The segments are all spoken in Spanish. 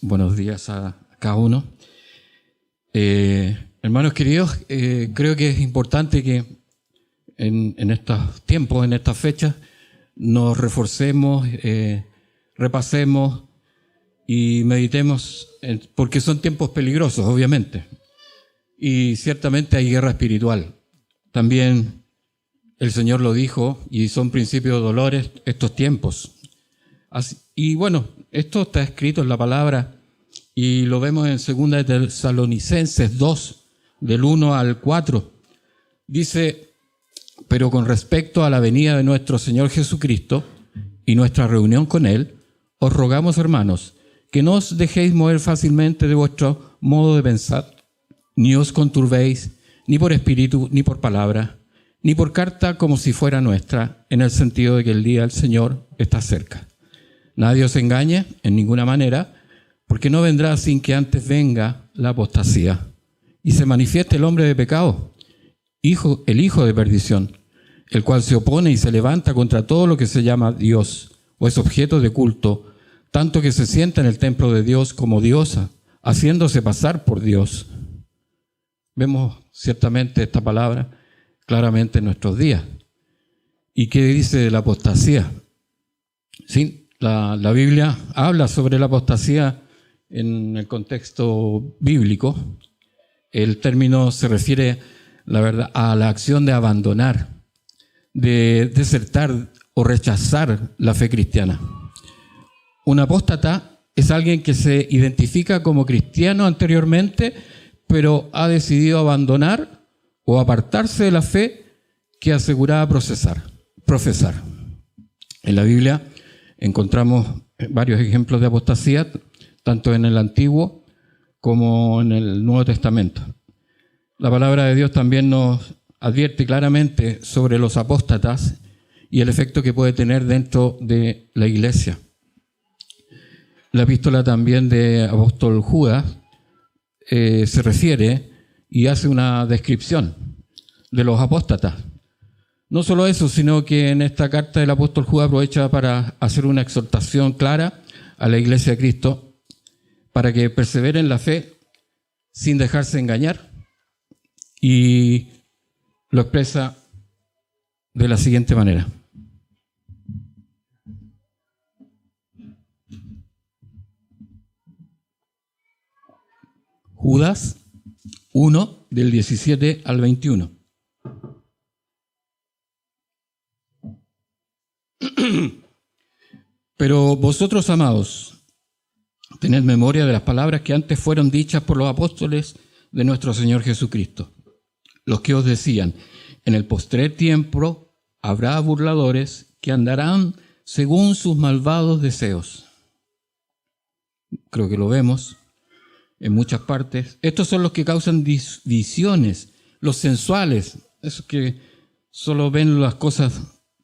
Buenos días a cada uno. Hermanos queridos, creo que es importante que en estos tiempos, en estas fechas, nos reforcemos, repasemos y meditemos, porque son tiempos peligrosos, obviamente. Y ciertamente hay guerra espiritual. También el Señor lo dijo, y son principios de dolores estos tiempos. Y bueno, esto está escrito en la palabra y lo vemos en 2 de Tesalonicenses 2, del 1 al 4. Dice: pero con respecto a la venida de nuestro Señor Jesucristo y nuestra reunión con Él, os rogamos, hermanos, que no os dejéis mover fácilmente de vuestro modo de pensar, ni os conturbéis, ni por espíritu, ni por palabra, ni por carta como si fuera nuestra, en el sentido de que el día del Señor está cerca. Nadie os engañe en ninguna manera, porque no vendrá sin que antes venga la apostasía y se manifieste el hombre de pecado, el hijo de perdición, el cual se opone y se levanta contra todo lo que se llama Dios o es objeto de culto, tanto que se sienta en el templo de Dios como diosa, haciéndose pasar por Dios. Vemos ciertamente esta palabra claramente en nuestros días. ¿Y qué dice de la apostasía? Sí, la Biblia habla sobre la apostasía en el contexto bíblico. El término se refiere, la verdad, a la acción de abandonar, de desertar o rechazar la fe cristiana. Un apóstata es alguien que se identifica como cristiano anteriormente, pero ha decidido abandonar o apartarse de la fe que aseguraba profesar. En la Biblia encontramos varios ejemplos de apostasía, tanto en el Antiguo como en el Nuevo Testamento. La palabra de Dios también nos advierte claramente sobre los apóstatas y el efecto que puede tener dentro de la iglesia. La epístola también de apóstol Judas se refiere y hace una descripción de los apóstatas. No solo eso, sino que en esta carta el apóstol Judas aprovecha para hacer una exhortación clara a la iglesia de Cristo para que persevere en la fe sin dejarse engañar, y lo expresa de la siguiente manera. Judas 1, del 17 al 21. Pero vosotros, amados, tened memoria de las palabras que antes fueron dichas por los apóstoles de nuestro Señor Jesucristo, los que os decían: en el postrer tiempo habrá burladores que andarán según sus malvados deseos. Creo que lo vemos en muchas partes. Estos son los que causan divisiones, los sensuales, esos que solo ven las cosas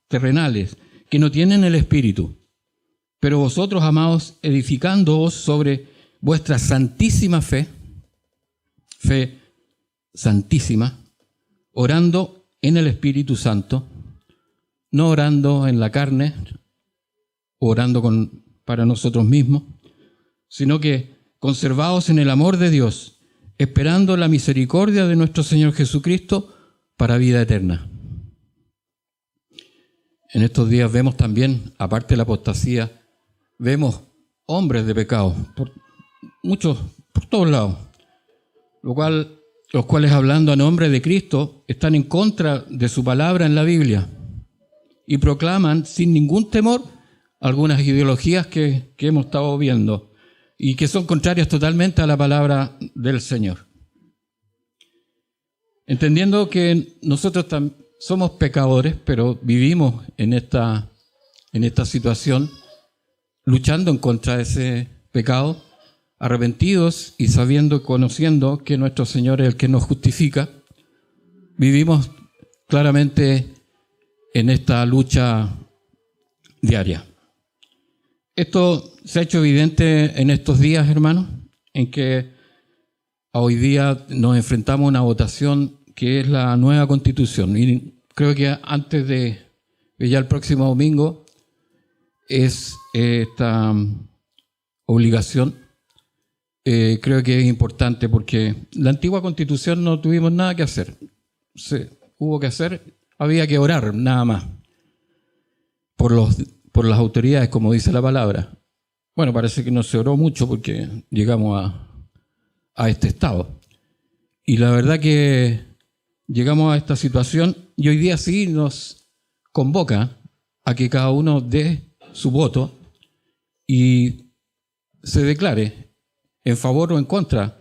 terrenales, que no tienen el espíritu. Pero vosotros, amados, edificándoos sobre vuestra santísima fe santísima, orando en el Espíritu Santo, no orando en la carne, orando para nosotros mismos, sino que conservaos en el amor de Dios, esperando la misericordia de nuestro Señor Jesucristo para vida eterna. En estos días vemos también, aparte de la apostasía, vemos hombres de pecado, muchos, por todos lados, los cuales, hablando a nombre de Cristo, están en contra de su palabra en la Biblia y proclaman sin ningún temor algunas ideologías que hemos estado viendo y que son contrarias totalmente a la palabra del Señor. Entendiendo que nosotros somos pecadores, pero vivimos en esta situación, luchando en contra de ese pecado, arrepentidos y sabiendo, conociendo que nuestro Señor es el que nos justifica, vivimos claramente en esta lucha diaria. Esto se ha hecho evidente en estos días, hermanos, en que hoy día nos enfrentamos a una votación que es la nueva Constitución. Y creo que antes de ya el próximo domingo es esta obligación creo que es importante porque la antigua Constitución no tuvimos nada que hacer. Hubo que hacer, había que orar nada más por las autoridades, como dice la palabra. Bueno, parece que no se oró mucho porque llegamos a este estado. Y la verdad que llegamos a esta situación y hoy día sí nos convoca a que cada uno dé su voto y se declare en favor o en contra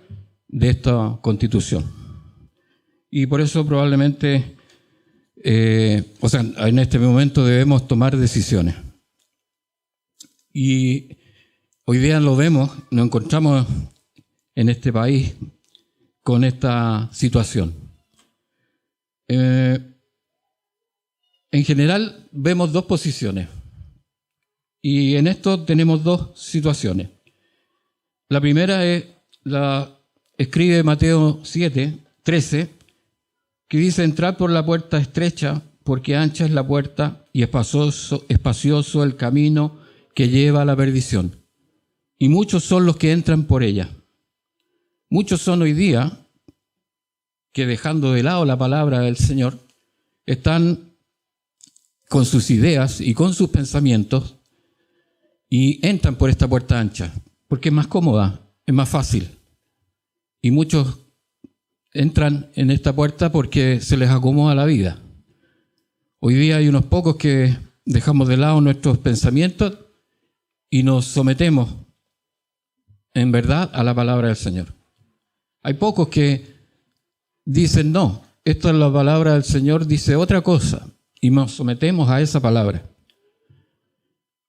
de esta Constitución. Y por eso probablemente, en este momento debemos tomar decisiones. Y hoy día lo vemos, nos encontramos en este país con esta situación. En general vemos dos posiciones y en esto tenemos dos situaciones. La primera escribe Mateo 7:13, que dice: entrad por la puerta estrecha, porque ancha es la puerta y espacioso el camino que lleva a la perdición, y muchos son los que entran por ella. Muchos son hoy día que, dejando de lado la palabra del Señor, están con sus ideas y con sus pensamientos y entran por esta puerta ancha, porque es más cómoda, es más fácil. Y muchos entran en esta puerta porque se les acomoda la vida. Hoy día hay unos pocos que dejamos de lado nuestros pensamientos y nos sometemos en verdad a la palabra del Señor. Hay pocos que dicen: no, esta es la palabra del Señor, dice otra cosa, y nos sometemos a esa palabra.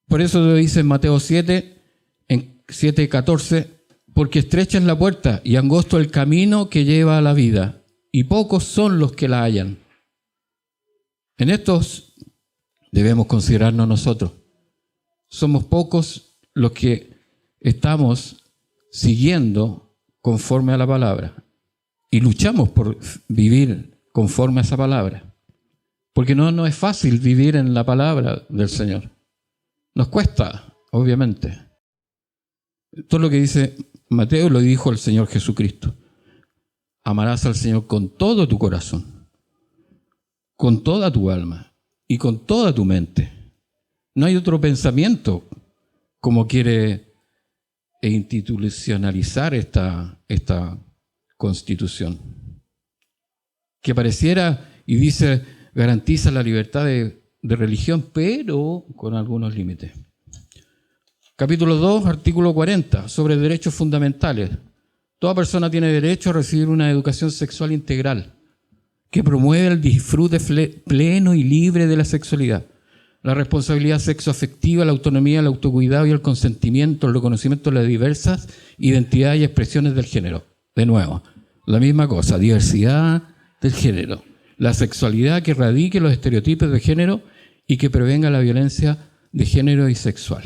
Por eso lo dice en Mateo 7, en 7:14, porque estrecha es la puerta y angosto el camino que lleva a la vida, y pocos son los que la hallan. En estos debemos considerarnos nosotros. Somos pocos los que estamos siguiendo conforme a la palabra y luchamos por vivir conforme a esa palabra, porque no es fácil vivir en la palabra del Señor. Nos cuesta, obviamente. Todo lo que dice Mateo lo dijo el Señor Jesucristo. Amarás al Señor con todo tu corazón, con toda tu alma y con toda tu mente. No hay otro pensamiento como quiere institucionalizar esta Constitución, que pareciera y dice garantiza la libertad de religión, pero con algunos límites. Capítulo 2, artículo 40, sobre derechos fundamentales. Toda persona tiene derecho a recibir una educación sexual integral que promueve el disfrute pleno y libre de la sexualidad, la responsabilidad sexoafectiva, la autonomía, el autocuidado y el consentimiento, el reconocimiento de las diversas identidades y expresiones del género. De nuevo, la misma cosa, diversidad del género, la sexualidad que erradique los estereotipos de género y que prevenga la violencia de género y sexual.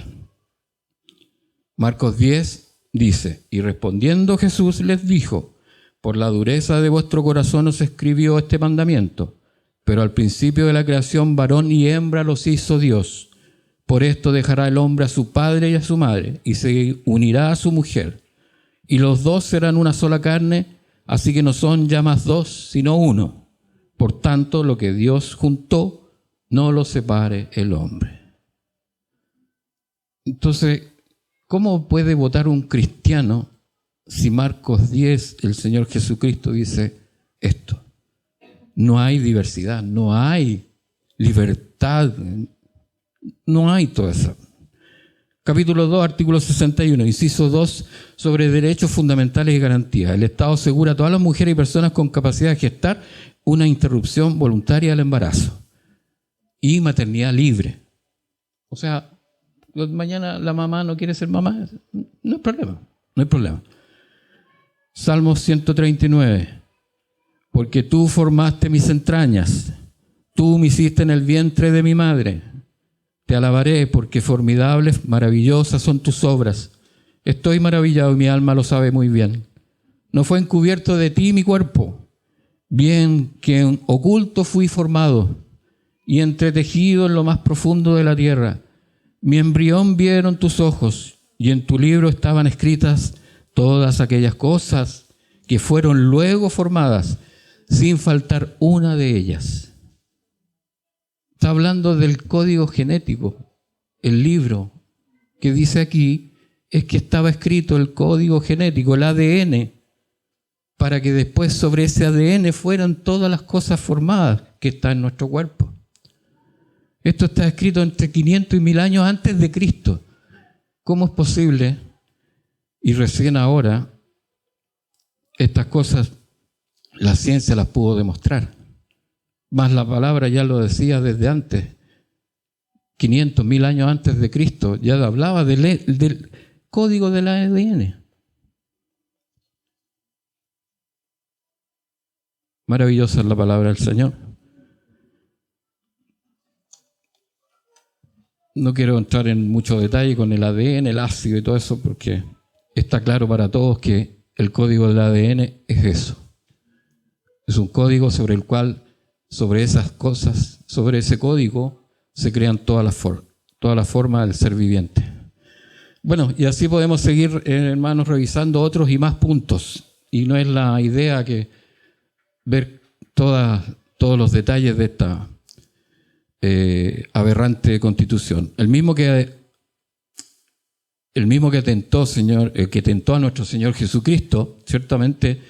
Marcos 10 dice: y respondiendo Jesús les dijo: por la dureza de vuestro corazón os escribió este mandamiento, pero al principio de la creación varón y hembra los hizo Dios. Por esto dejará el hombre a su padre y a su madre, y se unirá a su mujer, y los dos serán una sola carne, así que no son ya más dos, sino uno. Por tanto, lo que Dios juntó, no lo separe el hombre. Entonces, ¿cómo puede votar un cristiano si Marcos 10, el Señor Jesucristo dice esto? No hay diversidad, no hay libertad, no hay todo eso. Capítulo 2, artículo 61, inciso 2, sobre derechos fundamentales y garantías. El Estado asegura a todas las mujeres y personas con capacidad de gestar una interrupción voluntaria del embarazo y maternidad libre. O sea, mañana la mamá no quiere ser mamá, no hay problema, no hay problema. Salmos 139, porque tú formaste mis entrañas, tú me hiciste en el vientre de mi madre. Te alabaré porque formidables, maravillosas son tus obras. Estoy maravillado y mi alma lo sabe muy bien. No fue encubierto de ti mi cuerpo, bien que en oculto fui formado y entretejido en lo más profundo de la tierra. Mi embrión vieron tus ojos y en tu libro estaban escritas todas aquellas cosas que fueron luego formadas, sin faltar una de ellas. Está hablando del código genético. El libro que dice aquí es que estaba escrito el código genético, el ADN, para que después sobre ese ADN fueran todas las cosas formadas que están en nuestro cuerpo. Esto está escrito entre 500 y 1000 años antes de Cristo. ¿Cómo es posible? Y recién ahora, estas cosas, la ciencia las pudo demostrar. Más la palabra ya lo decía desde antes. 500, 1000 años antes de Cristo, ya hablaba del código del ADN. Maravillosa es la palabra del Señor. No quiero entrar en mucho detalle con el ADN, el ácido y todo eso, porque está claro para todos que el código del ADN es eso. Es un código sobre el cual, sobre esas cosas, sobre ese código, se crean todas las formas del ser viviente. Bueno, y así podemos seguir, hermanos, revisando otros y más puntos. Y no es la idea que ver todos los detalles de esta aberrante constitución. El mismo que tentó a nuestro Señor Jesucristo, ciertamente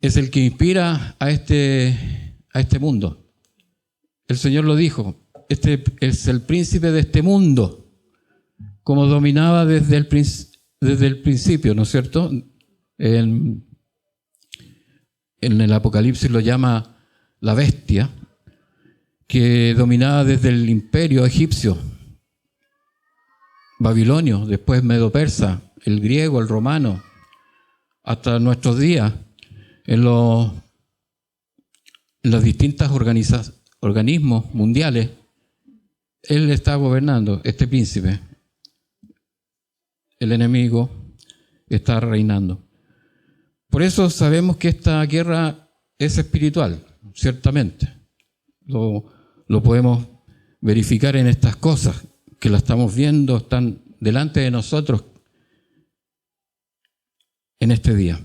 es el que inspira a este mundo. El Señor lo dijo, este es el príncipe de este mundo, como dominaba desde el principio, ¿no es cierto? En el Apocalipsis lo llama la bestia, que dominaba desde el imperio egipcio, babilonio, después medo-persa, el griego, el romano, hasta nuestros días, en los distintos organismos mundiales. Él está gobernando, este príncipe. El enemigo está reinando. Por eso sabemos que esta guerra es espiritual, ciertamente. Lo podemos verificar en estas cosas, que las estamos viendo, están delante de nosotros en este día.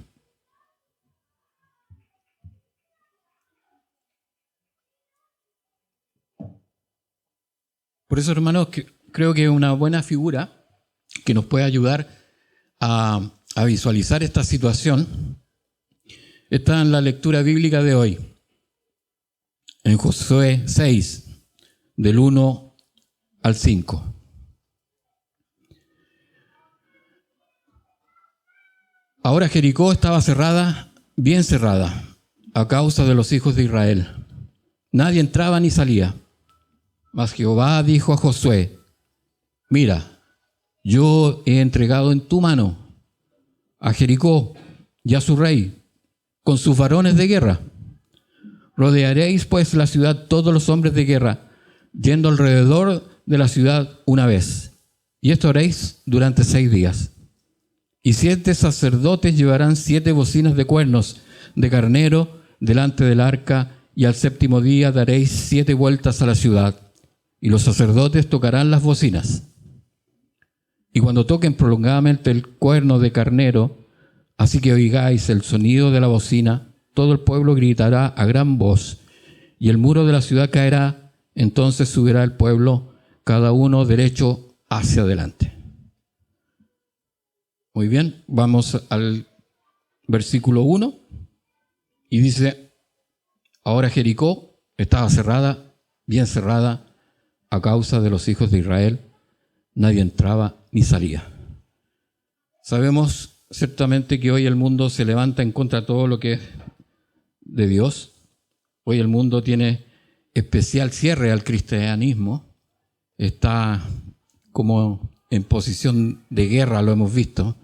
Por eso, hermanos, creo que una buena figura que nos puede ayudar a visualizar esta situación está en la lectura bíblica de hoy, en Josué 6, del 1 al 5. Ahora Jericó estaba cerrada, bien cerrada, a causa de los hijos de Israel. Nadie entraba ni salía. Mas Jehová dijo a Josué: mira, yo he entregado en tu mano a Jericó y a su rey, con sus varones de guerra. Rodearéis pues la ciudad todos los hombres de guerra, yendo alrededor de la ciudad una vez. Y esto haréis durante 6 días. Y 7 sacerdotes llevarán 7 bocinas de cuernos de carnero delante del arca, y al 7º día daréis 7 vueltas a la ciudad, y los sacerdotes tocarán las bocinas. Y cuando toquen prolongadamente el cuerno de carnero, así que oigáis el sonido de la bocina, todo el pueblo gritará a gran voz, y el muro de la ciudad caerá. Entonces subirá el pueblo, cada uno derecho hacia adelante. Muy bien, vamos al versículo 1, y dice: ahora Jericó estaba cerrada, bien cerrada, a causa de los hijos de Israel. Nadie entraba ni salía. Sabemos ciertamente que hoy el mundo se levanta en contra de todo lo que es de Dios. Hoy el mundo tiene especial cierre al cristianismo. Está como en posición de guerra, lo hemos visto.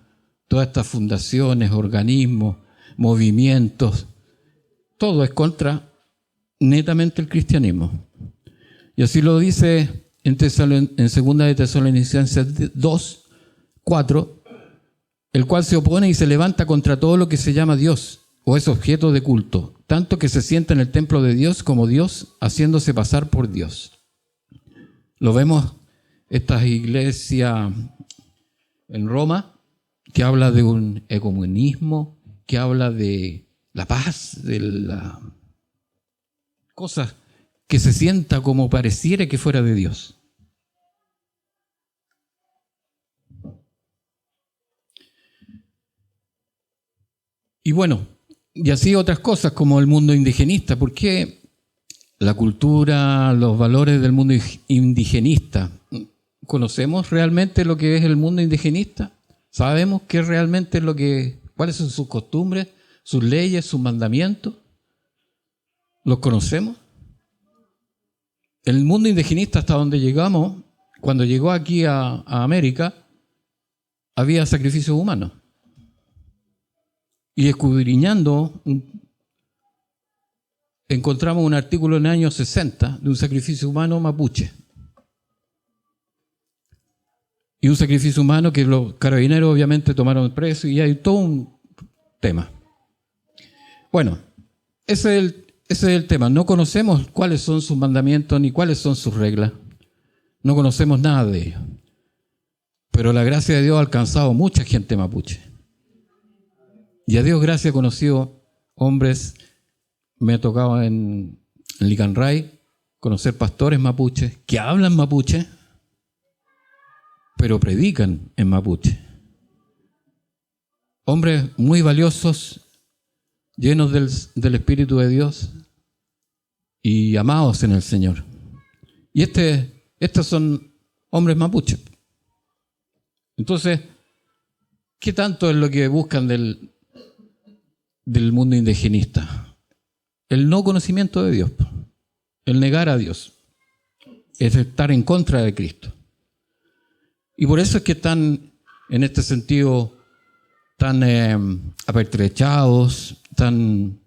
Todas estas fundaciones, organismos, movimientos, todo es contra netamente el cristianismo. Y así lo dice en 2 de Tesalonicenses 2, 4, el cual se opone y se levanta contra todo lo que se llama Dios o es objeto de culto, tanto que se sienta en el templo de Dios como Dios, haciéndose pasar por Dios. Lo vemos, estas iglesias en Roma, que habla de un ecumenismo, que habla de la paz, de la cosas que se sienta como pareciera que fuera de Dios. Y bueno, y así otras cosas como el mundo indigenista. ¿Por qué la cultura, los valores del mundo indigenista? ¿Conocemos realmente lo que es el mundo indigenista? ¿Sabemos qué realmente es cuáles son sus costumbres, sus leyes, sus mandamientos? ¿Los conocemos? El mundo indigenista, hasta donde llegamos, cuando llegó aquí a América, había sacrificios humanos. Y escudriñando, encontramos un artículo en el año 60 de un sacrificio humano mapuche. Y un sacrificio humano que los carabineros obviamente tomaron preso y hay todo un tema. Bueno, ese es el tema. No conocemos cuáles son sus mandamientos ni cuáles son sus reglas. No conocemos nada de ellos. Pero la gracia de Dios ha alcanzado mucha gente mapuche. Y a Dios gracias he conocido hombres, me ha tocado en Licanray conocer pastores mapuches que hablan mapuche, pero predican en mapuche. Hombres muy valiosos, llenos del Espíritu de Dios y amados en el Señor. Y estos son hombres mapuches. Entonces, ¿qué tanto es lo que buscan del mundo indigenista? El no conocimiento de Dios, el negar a Dios, es estar en contra de Cristo. Y por eso es que están, en este sentido, tan apertrechados, tan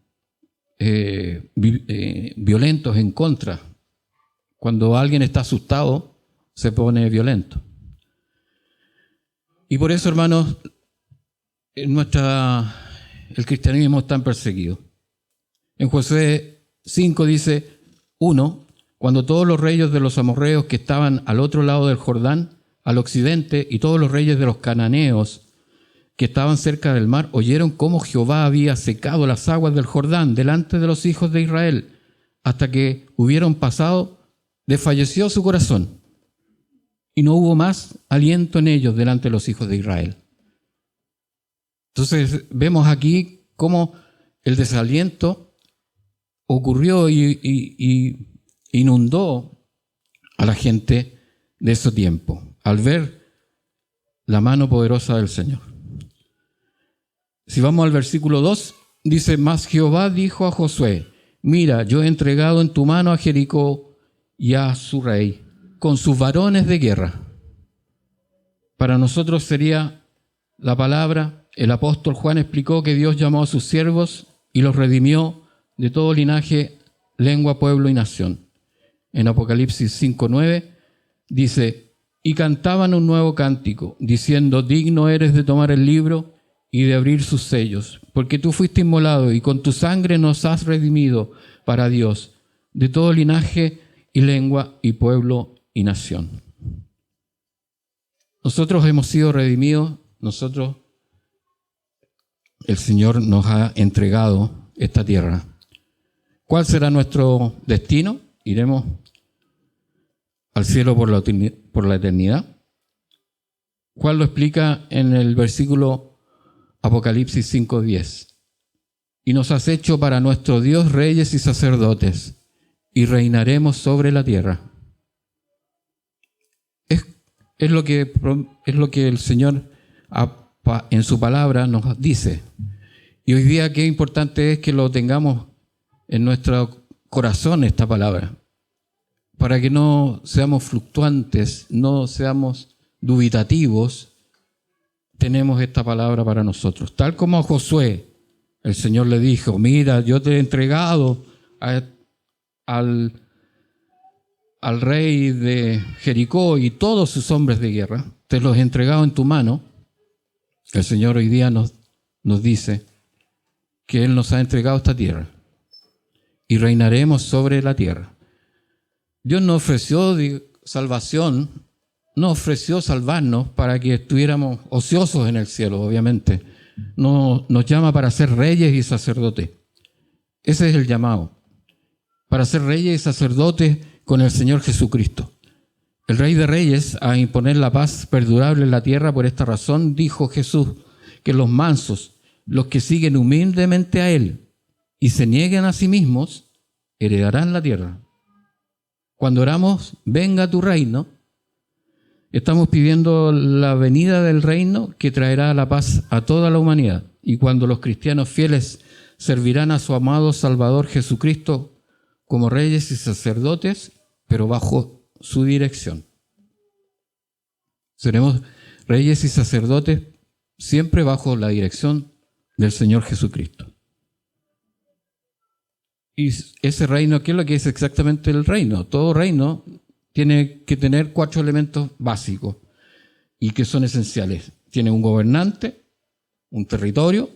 violentos en contra. Cuando alguien está asustado, se pone violento. Y por eso, hermanos, el cristianismo está perseguido. En Josué 5 dice, 1, cuando todos los reyes de los amorreos que estaban al otro lado del Jordán, al occidente, y todos los reyes de los cananeos que estaban cerca del mar, oyeron cómo Jehová había secado las aguas del Jordán delante de los hijos de Israel, hasta que hubieron pasado, desfalleció su corazón, y no hubo más aliento en ellos delante de los hijos de Israel. Entonces vemos aquí cómo el desaliento ocurrió y inundó a la gente de ese tiempo, al ver la mano poderosa del Señor. Si vamos al versículo 2, dice, mas Jehová dijo a Josué, mira, yo he entregado en tu mano a Jericó y a su rey, con sus varones de guerra. Para nosotros sería la palabra, el apóstol Juan explicó que Dios llamó a sus siervos y los redimió de todo linaje, lengua, pueblo y nación. En Apocalipsis 5:9 dice, y cantaban un nuevo cántico, diciendo, digno eres de tomar el libro y de abrir sus sellos, porque tú fuiste inmolado y con tu sangre nos has redimido para Dios, de todo linaje y lengua y pueblo y nación. Nosotros hemos sido redimidos, el Señor nos ha entregado esta tierra. ¿Cuál será nuestro destino? Iremos al cielo por la eternidad. Juan lo explica en el versículo Apocalipsis 5:10. Y nos has hecho para nuestro Dios reyes y sacerdotes, y reinaremos sobre la tierra. Es lo que el Señor en su palabra nos dice. Y hoy día qué importante es que lo tengamos en nuestro corazón esta palabra, para que no seamos fluctuantes, no seamos dubitativos. Tenemos esta palabra para nosotros. Tal como a Josué, el Señor le dijo, mira, yo te he entregado al rey de Jericó y todos sus hombres de guerra, te los he entregado en tu mano. El Señor hoy día nos dice que Él nos ha entregado esta tierra y reinaremos sobre la tierra. Dios nos ofreció salvación no ofreció salvarnos para que estuviéramos ociosos en el cielo, obviamente. Nos llama para ser reyes y sacerdotes. Ese es el llamado. Para ser reyes y sacerdotes con el Señor Jesucristo. El Rey de Reyes, a imponer la paz perdurable en la tierra. Por esta razón dijo Jesús que los mansos, los que siguen humildemente a Él y se nieguen a sí mismos, heredarán la tierra. Cuando oramos, venga tu reino, estamos pidiendo la venida del reino que traerá la paz a toda la humanidad. Y cuando los cristianos fieles servirán a su amado Salvador Jesucristo como reyes y sacerdotes, pero bajo su dirección. Seremos reyes y sacerdotes siempre bajo la dirección del Señor Jesucristo. Y ese reino, ¿qué es lo que es exactamente el reino? Todo reino tiene que tener 4 elementos básicos y que son esenciales. Tiene un gobernante, un territorio,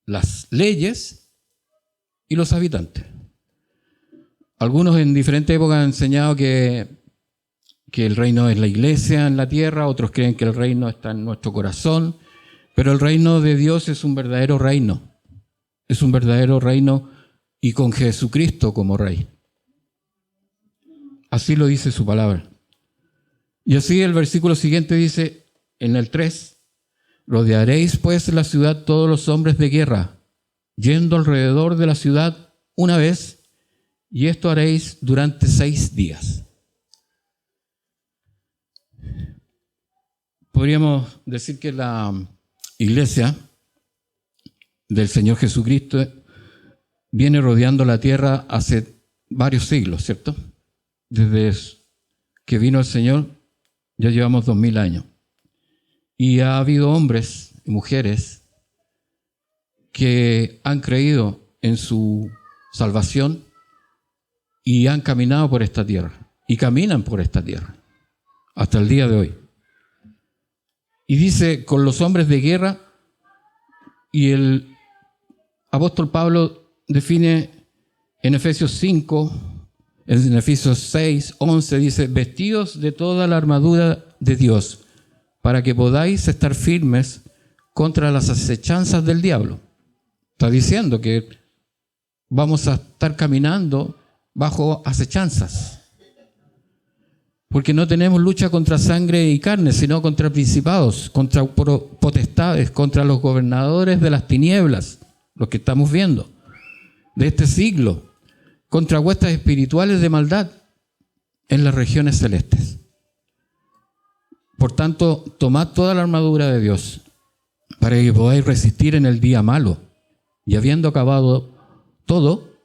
las leyes y los habitantes. Algunos en diferentes épocas han enseñado que el reino es la iglesia en la tierra, otros creen que el reino está en nuestro corazón, pero el reino de Dios es un verdadero reino. Es un verdadero reino y con Jesucristo como Rey. Así lo dice su palabra. Y así el versículo siguiente dice, en el 3, rodearéis pues la ciudad todos los hombres de guerra, yendo alrededor de la ciudad una vez, y esto haréis durante 6 días. Podríamos decir que la iglesia del Señor Jesucristo viene rodeando la tierra hace varios siglos, ¿cierto? Desde que vino el Señor ya llevamos 2000 años. Y ha habido hombres y mujeres que han creído en su salvación y han caminado por esta tierra. Y caminan por esta tierra hasta el día de hoy. Y dice, con los hombres de guerra, y el apóstol Pablo define en Efesios 5, en Efesios 6, 11, dice, vestidos de toda la armadura de Dios, para que podáis estar firmes contra las acechanzas del diablo. Está diciendo que vamos a estar caminando bajo acechanzas. Porque no tenemos lucha contra sangre y carne, sino contra principados, contra potestades, contra los gobernadores de las tinieblas, los que estamos viendo, de este siglo, contra huestes espirituales de maldad en las regiones celestes. Por tanto, tomad toda la armadura de Dios para que podáis resistir en el día malo y habiendo acabado todo,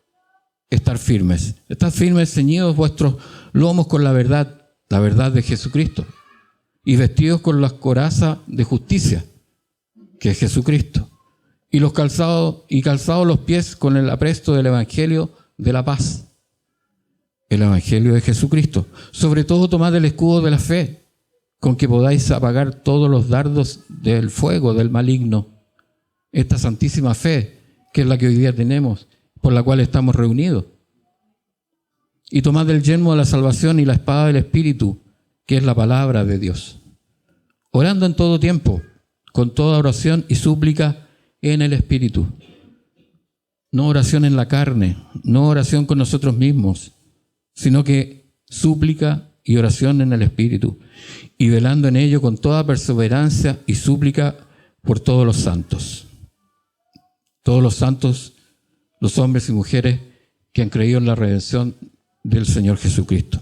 estar firmes. Estad firmes, ceñidos vuestros lomos con la verdad de Jesucristo, y vestidos con las corazas de justicia, que es Jesucristo, y calzados los pies con el apresto del Evangelio de la paz, el Evangelio de Jesucristo. Sobre todo tomad el escudo de la fe, con que podáis apagar todos los dardos del fuego del maligno. Esta santísima fe, que es la que hoy día tenemos, por la cual estamos reunidos. Y tomad el yelmo de la salvación y la espada del Espíritu, que es la palabra de Dios. Orando en todo tiempo, con toda oración y súplica en el Espíritu. No oración en la carne, no oración con nosotros mismos, sino que súplica y oración en el Espíritu. Y velando en ello con toda perseverancia y súplica por todos los santos. Todos los santos, los hombres y mujeres que han creído en la redención del Señor Jesucristo.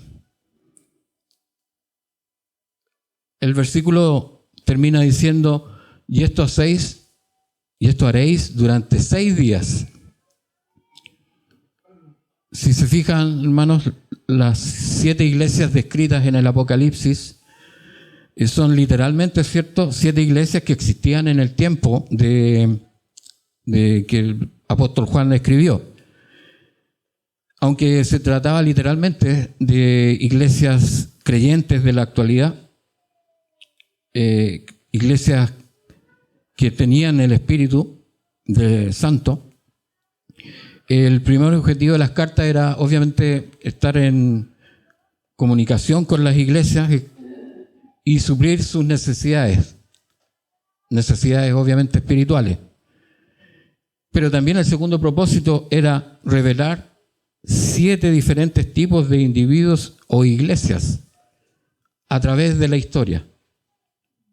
El versículo termina diciendo, y esto haréis durante 6 días. Si se fijan, hermanos, las 7 iglesias descritas en el Apocalipsis son literalmente, ¿cierto?, 7 iglesias que existían en el tiempo de que el apóstol Juan escribió. Aunque se trataba literalmente de iglesias creyentes de la actualidad, iglesias que tenían el Espíritu Santo, el primer objetivo de las cartas era obviamente estar en comunicación con las iglesias y suplir sus necesidades obviamente espirituales. Pero también el segundo propósito era revelar 7 diferentes tipos de individuos o iglesias a través de la historia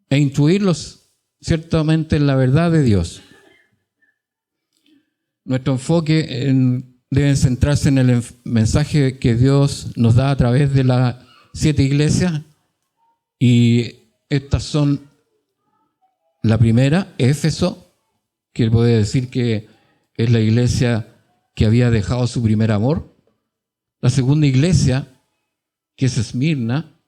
e instruirlos ciertamente en la verdad de Dios. Nuestro enfoque debe centrarse en el mensaje que Dios nos da a través de las 7 iglesias, y estas son: la primera, Éfeso, que puede decir que es la iglesia que había dejado su primer amor. La segunda iglesia, que es Esmirna,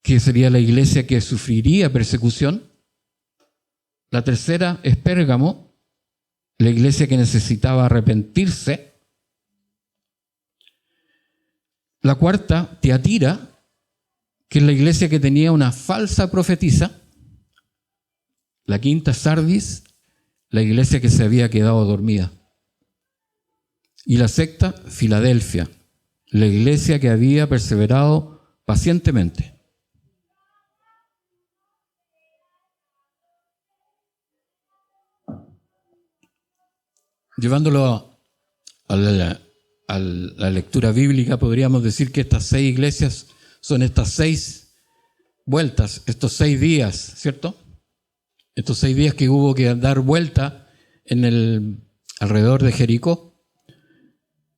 que sería la iglesia que sufriría persecución. La tercera es Pérgamo, la iglesia que necesitaba arrepentirse. La cuarta, Tiatira, que es la iglesia que tenía una falsa profetisa. La quinta, Sardis, la iglesia que se había quedado dormida. Y la sexta, Filadelfia, la iglesia que había perseverado pacientemente. Llevándolo a la lectura bíblica, podríamos decir que estas 6 iglesias son estas 6 vueltas, estos 6 días, ¿cierto? Estos 6 días que hubo que dar vuelta alrededor de Jericó.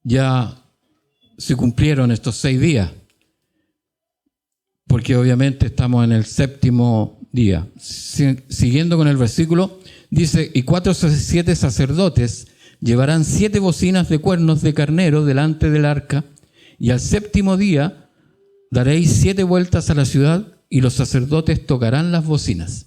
Ya se cumplieron estos 6 días, porque obviamente estamos en el 7º día. Siguiendo con el versículo, dice: y 4 o 7 sacerdotes llevarán 7 bocinas de cuernos de carnero delante del arca, y al 7º día daréis 7 vueltas a la ciudad, y los sacerdotes tocarán las bocinas.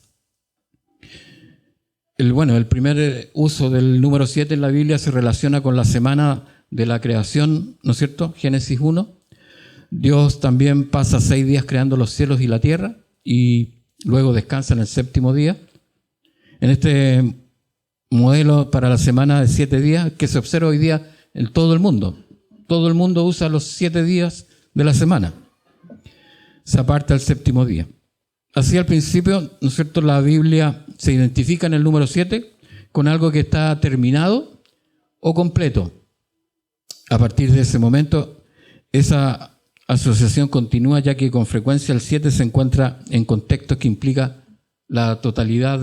El primer uso del número 7 en la Biblia se relaciona con la semana de la creación, ¿no es cierto? Génesis 1. Dios también pasa 6 días creando los cielos y la tierra, y luego descansa en el 7º día. En este modelo para la semana de 7 días que se observa hoy día en todo el mundo. Todo el mundo usa los 7 días de la semana. Se aparta el 7º día. Así al principio, ¿no es cierto?, la Biblia se identifica en el número 7 con algo que está terminado o completo. A partir de ese momento, esa asociación continúa, ya que con frecuencia el 7 se encuentra en contextos que implica la totalidad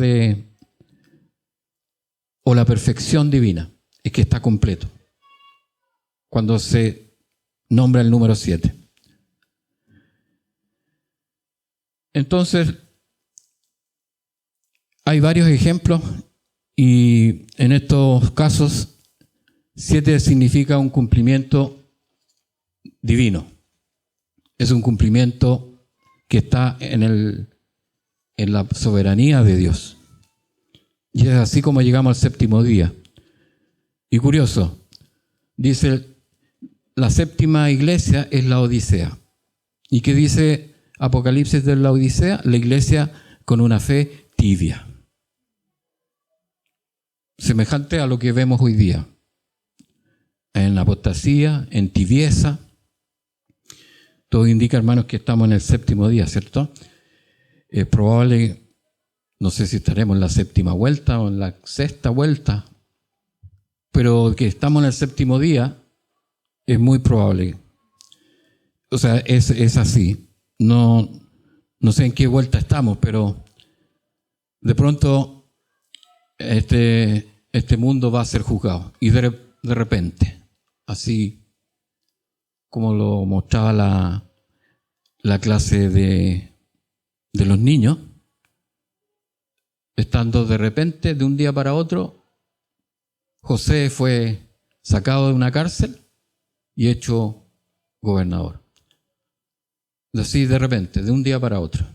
o la perfección divina, es que está completo cuando se nombra el número 7. Entonces, hay varios ejemplos, y en estos casos 7 significa un cumplimiento divino. Es un cumplimiento que está en la soberanía de Dios. Y es así como llegamos al 7º día. Y curioso, dice, la 7ª iglesia es la Odisea. ¿Y qué dice Apocalipsis de la Odisea? La iglesia con una fe tibia. Semejante a lo que vemos hoy día. En apostasía, en tibieza. Todo indica, hermanos, que estamos en el 7º día, ¿cierto? Es probable, no sé si estaremos en la 7ª vuelta o en la 6ª vuelta, pero que estamos en el 7º día es muy probable. O sea, es así. No sé en qué vuelta estamos, pero de pronto este mundo va a ser juzgado. Y de repente, así como lo mostraba la clase de los niños, estando de repente, de un día para otro, José fue sacado de una cárcel y hecho gobernador. Así de repente, de un día para otro.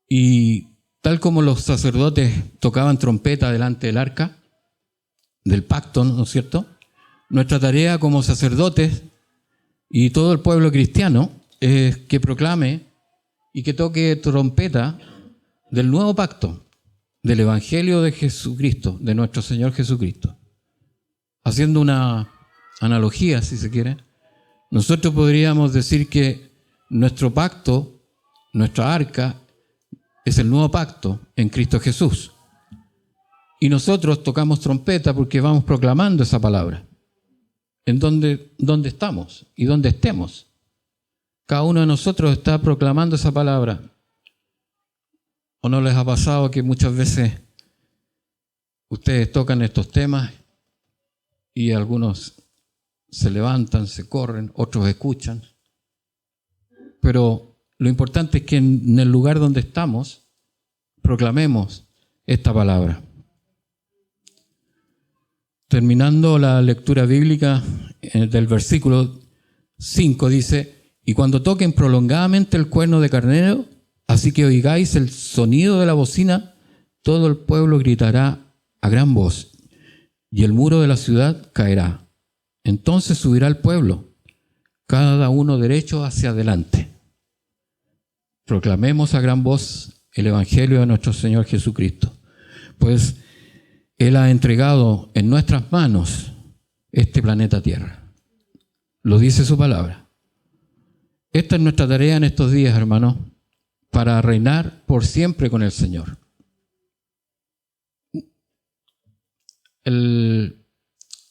Y tal como los sacerdotes tocaban trompeta delante del arca, del pacto, ¿no es cierto? Nuestra tarea como sacerdotes y todo el pueblo cristiano es que proclame y que toque trompeta del nuevo pacto, del Evangelio de Jesucristo, de nuestro Señor Jesucristo. Haciendo una analogía, si se quiere, nosotros podríamos decir que nuestro pacto, nuestra arca, es el nuevo pacto en Cristo Jesús. Y nosotros tocamos trompeta porque vamos proclamando esa palabra. En donde estamos y donde estemos. Cada uno de nosotros está proclamando esa palabra. ¿O no les ha pasado que muchas veces ustedes tocan estos temas y algunos se levantan, se corren, otros escuchan? Pero lo importante es que en el lugar donde estamos proclamemos esta palabra. Terminando la lectura bíblica del versículo 5 dice: y cuando toquen prolongadamente el cuerno de carnero, así que oigáis el sonido de la bocina, todo el pueblo gritará a gran voz, y el muro de la ciudad caerá. Entonces subirá el pueblo, cada uno derecho hacia adelante. Proclamemos a gran voz el evangelio de nuestro Señor Jesucristo, pues Él ha entregado en nuestras manos este planeta Tierra. Lo dice su palabra. Esta es nuestra tarea en estos días, hermanos, para reinar por siempre con el Señor. En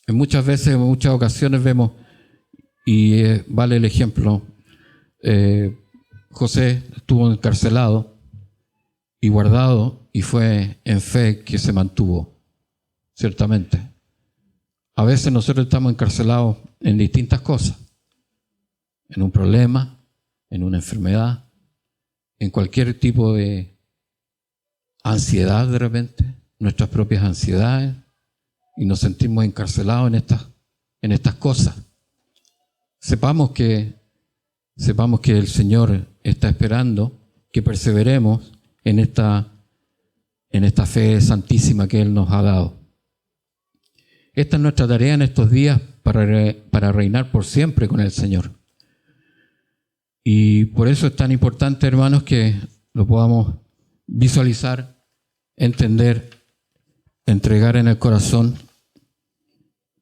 muchas veces, en muchas ocasiones vemos, y vale el ejemplo, José estuvo encarcelado y guardado, y fue en fe que se mantuvo, ciertamente. A veces nosotros estamos encarcelados en distintas cosas, en un problema, en una enfermedad, en cualquier tipo de ansiedad de repente, nuestras propias ansiedades, y nos sentimos encarcelados en estas cosas. Sepamos que el Señor está esperando que perseveremos en esta fe santísima que Él nos ha dado. Esta es nuestra tarea en estos días para reinar por siempre con el Señor. Y por eso es tan importante, hermanos, que lo podamos visualizar, entender, entregar en el corazón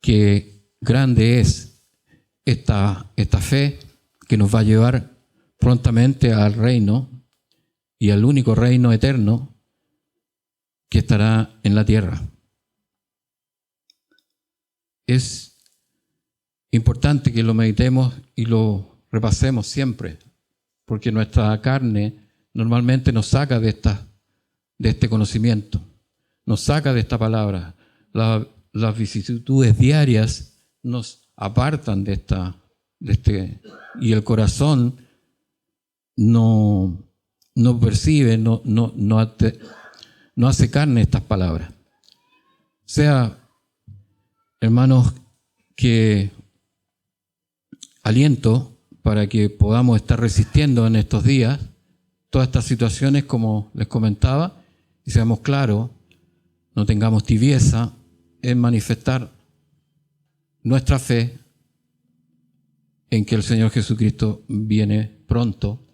que grande es esta fe que nos va a llevar prontamente al reino y al único reino eterno que estará en la tierra. Es importante que lo meditemos y lo repasemos siempre, porque nuestra carne normalmente nos saca de este conocimiento, nos saca de esta palabra. Las vicisitudes diarias nos apartan de y el corazón no percibe, no hace carne estas palabras. Sea, hermanos, que aliento para que podamos estar resistiendo en estos días todas estas situaciones, como les comentaba, y seamos claros, no tengamos tibieza en manifestar nuestra fe en que el Señor Jesucristo viene pronto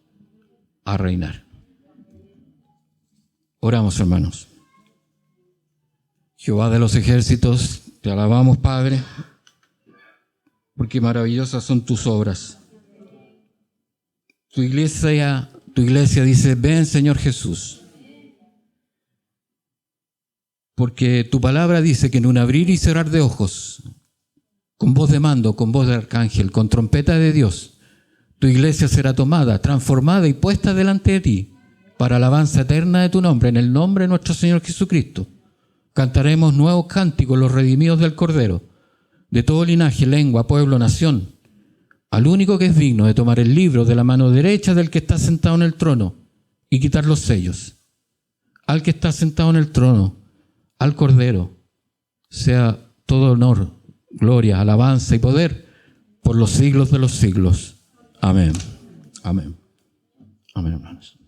a reinar. Oramos, hermanos. Jehová de los ejércitos, te alabamos, Padre, porque maravillosas son tus obras. Tu iglesia dice: ven, Señor Jesús. Porque tu palabra dice que en un abrir y cerrar de ojos, con voz de mando, con voz de arcángel, con trompeta de Dios, tu iglesia será tomada, transformada y puesta delante de ti para alabanza eterna de tu nombre, en el nombre de nuestro Señor Jesucristo. Cantaremos nuevos cánticos, los redimidos del Cordero, de todo linaje, lengua, pueblo, nación, al único que es digno de tomar el libro de la mano derecha del que está sentado en el trono y quitar los sellos. Al que está sentado en el trono, al Cordero, sea todo honor, gloria, alabanza y poder por los siglos de los siglos. Amén. Amén. Amén, hermanos.